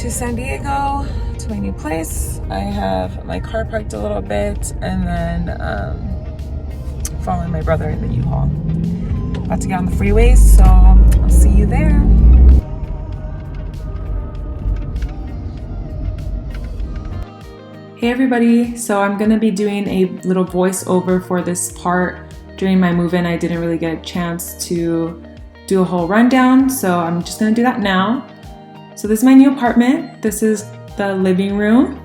to San Diego to my new place. I have my car parked a little bit and then following my brother in the U-Haul. About to get on the freeways, so I'll see you there. Hey everybody, so I'm gonna be doing a little voiceover for this part. During my move-in, I didn't really get a chance to do a whole rundown, so I'm just gonna do that now. So this is my new apartment. This is the living room.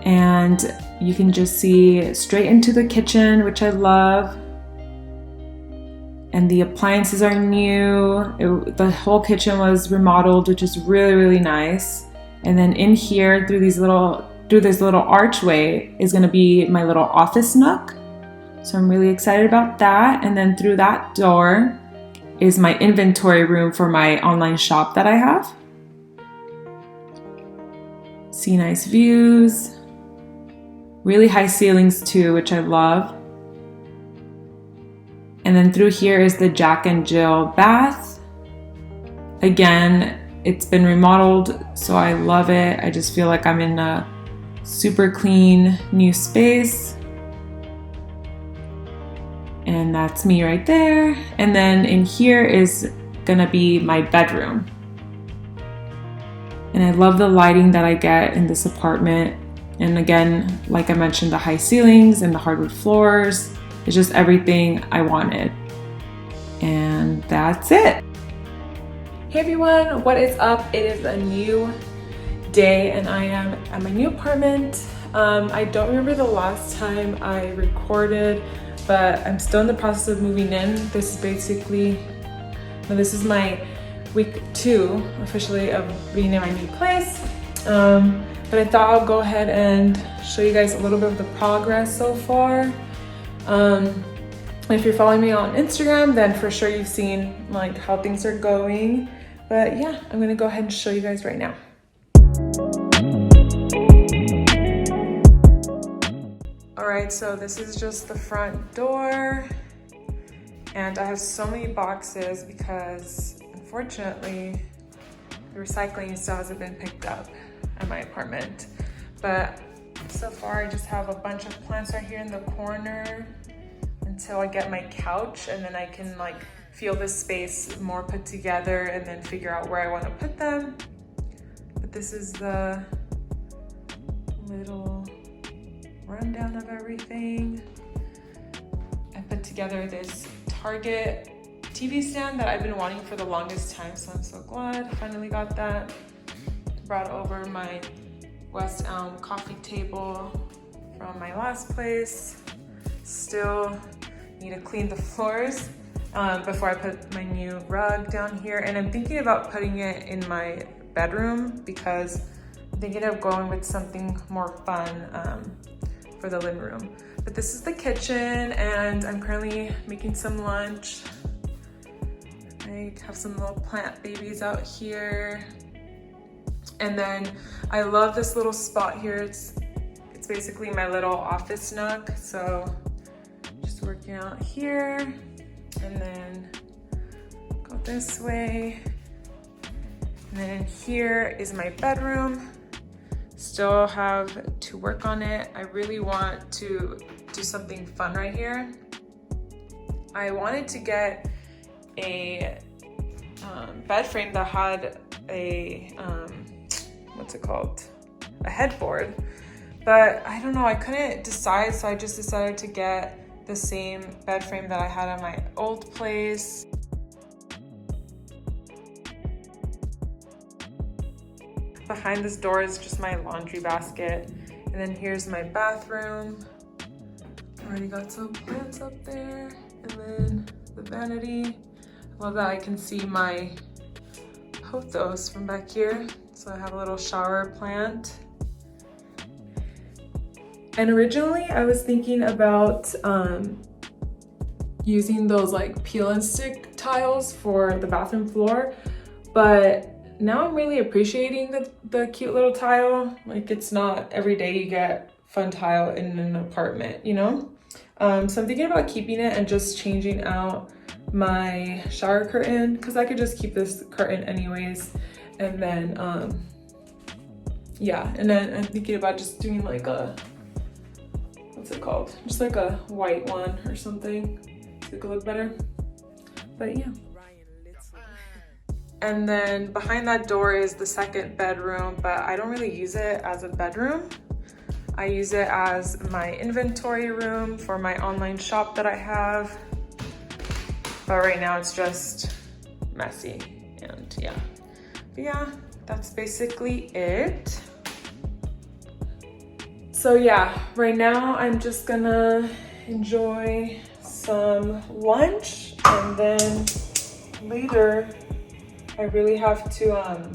And you can just see straight into the kitchen, which I love. And the appliances are new. The whole kitchen was remodeled, which is really, really nice. And then in here, through this little archway, is gonna be my little office nook. So I'm really excited about that. And then through that door is my inventory room for my online shop that I have. See nice views. Really high ceilings too, which I love. And then through here is the Jack and Jill bath. Again, it's been remodeled, so I love it. I just feel like I'm in a super clean new space. And that's me right there. And then in here is gonna be my bedroom. And I love the lighting that I get in this apartment. And again, like I mentioned, the high ceilings and the hardwood floors. It's just everything I wanted. And that's it. Hey everyone, what is up? It is a new day and I am at my new apartment. I don't remember the last time I recorded, but I'm still in the process of moving in. This is my week 2 officially of being in my new place. But I thought I'll go ahead and show you guys a little bit of the progress so far. If you're following me on Instagram, then for sure you've seen like how things are going. But yeah, I'm gonna go ahead and show you guys right now. All right, so this is just the front door. And I have so many boxes because unfortunately, the recycling still hasn't been picked up at my apartment. But so far I just have a bunch of plants right here in the corner until I get my couch, and then I can like feel this space more put together and then figure out where I want to put them. But this is the little rundown of everything. I put together this Target TV stand that I've been wanting for the longest time, so I'm so glad I finally got that. Brought over my West Elm coffee table from my last place. Still need to clean the floors before I put my new rug down here. And I'm thinking about putting it in my bedroom because I'm thinking of going with something more fun for the living room. But this is the kitchen and I'm currently making some lunch. I have some little plant babies out here. And then I love this little spot here. It's basically my little office nook. So just working out here and then go this way. And then here is my bedroom. Still have to work on it. I really want to do something fun right here. I wanted to get a bed frame that had a what's it called? A headboard. But I don't know, I couldn't decide, so I just decided to get the same bed frame that I had at my old place. Behind this door is just my laundry basket. And then here's my bathroom. Already got some plants up there. And then the vanity. I love that I can see my pothos from back here. So I have a little shower plant. And originally I was thinking about using those like peel and stick tiles for the bathroom floor, but now I'm really appreciating the cute little tile. Like it's not every day you get fun tile in an apartment, you know? So I'm thinking about keeping it and just changing out my shower curtain because I could just keep this curtain anyways. And then, yeah, and then I'm thinking about just doing like a, what's it called? Just like a white one or something so it could look better. But yeah. And then behind that door is the second bedroom, but I don't really use it as a bedroom. I use it as my inventory room for my online shop that I have. But right now it's just messy and yeah. But yeah, that's basically it. So yeah, right now I'm just gonna enjoy some lunch, and then later I really have to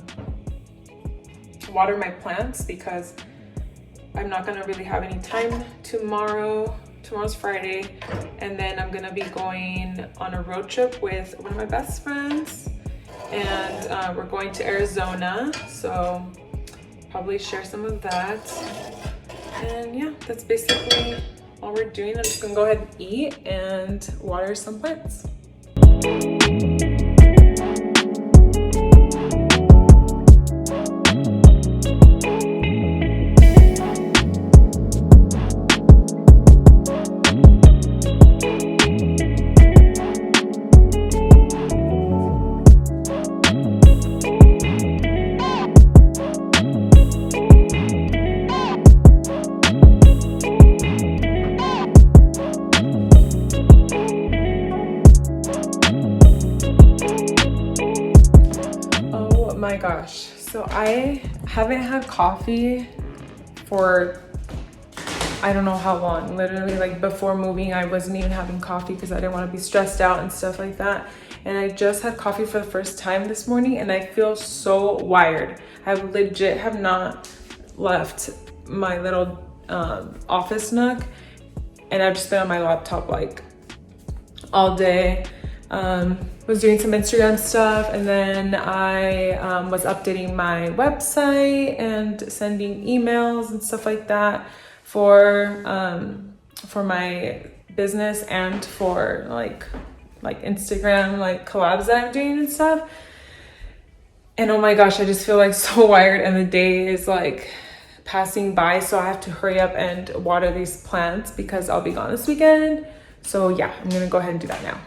water my plants because I'm not gonna really have any time tomorrow. Tomorrow's Friday, and then I'm gonna be going on a road trip with one of my best friends, and we're going to Arizona, so probably share some of that. And yeah, that's basically all we're doing. I'm just gonna go ahead and eat and water some plants. My gosh, so I haven't had coffee for I don't know how long. Literally, like before moving, I wasn't even having coffee because I didn't want to be stressed out and stuff like that. And I just had coffee for the first time this morning, and I feel so wired. I legit have not left my little office nook, and I've just been on my laptop like all day. Was doing some Instagram stuff, and then I was updating my website and sending emails and stuff like that for my business and for like Instagram like collabs that I'm doing and stuff. And oh my gosh, I just feel like so wired, and the day is like passing by, so I have to hurry up and water these plants because I'll be gone this weekend. So yeah, I'm gonna go ahead and do that now.